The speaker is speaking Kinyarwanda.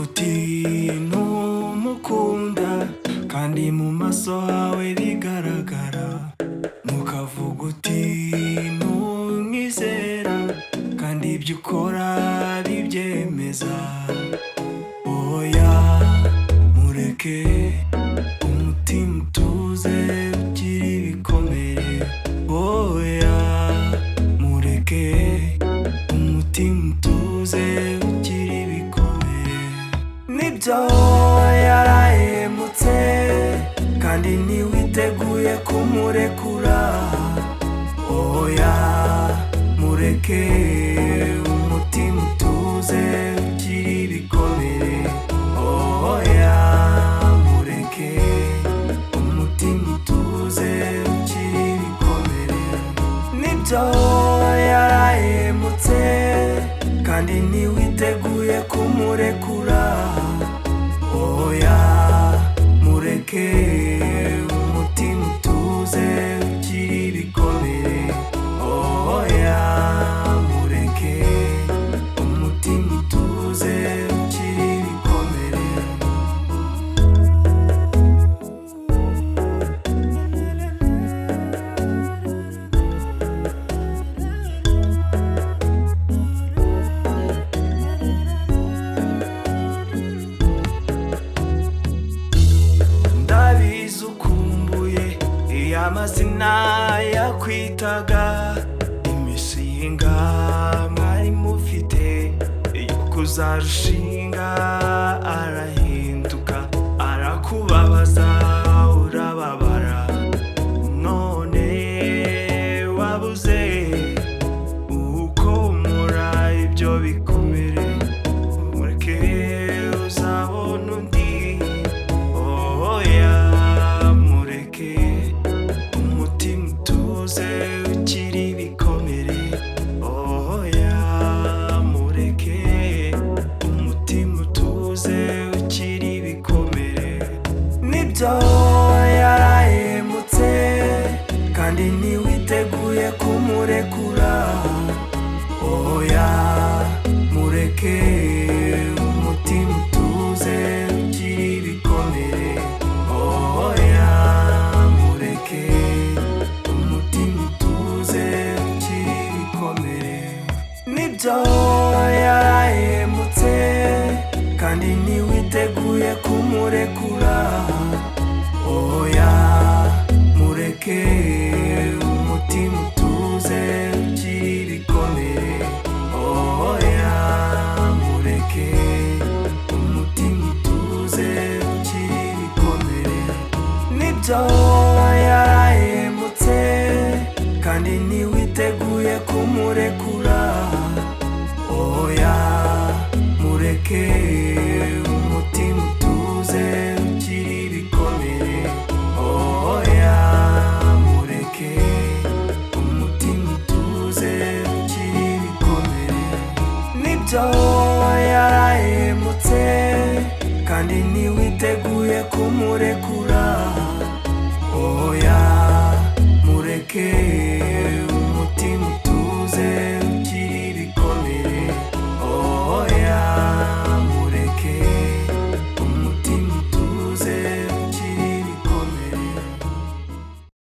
uti ntumukunda kandi mu maso hawe bigaragara, ntukavuga uti ntumwizera kandi ibyo ukora bibyemeza. Oya mureke umutima utuze ukiri ibikomere. Oya mureke umutima utuze ukiri ibikomere. Nibyo yarahemutse kandi ntiwiteguye kumurekura. Oya mureke umutima utuze ukiri ibikomere. Oya mureke umutima utuze ukiri ibikomere. Nibyo yarahemutse kandi ntiwiteguye kumurekura. Oya mureke umutima utuze ukiri ibikomere. Oya mureke umutima utuze ukiri ibikomere. Ndabizi ukumbuye amazina yakwitaga, imishinga mwari mufite yo kuzarushinga arahinduka, arakubabaza urababara. None wabuze ukomora ibyo bikomere. Mureke uzabona undi. Oya mureke umutima utuze ukiri ibikomere. Oya mureke umutima utuze ukiri ibikomere. Nibyo yarahemutse kandi ntiwiteguye kumurekura. Oya mureke umutima utuze ukiri ibikomere. Oya mureke umutima utuze ukiri ibikomere. Nibyo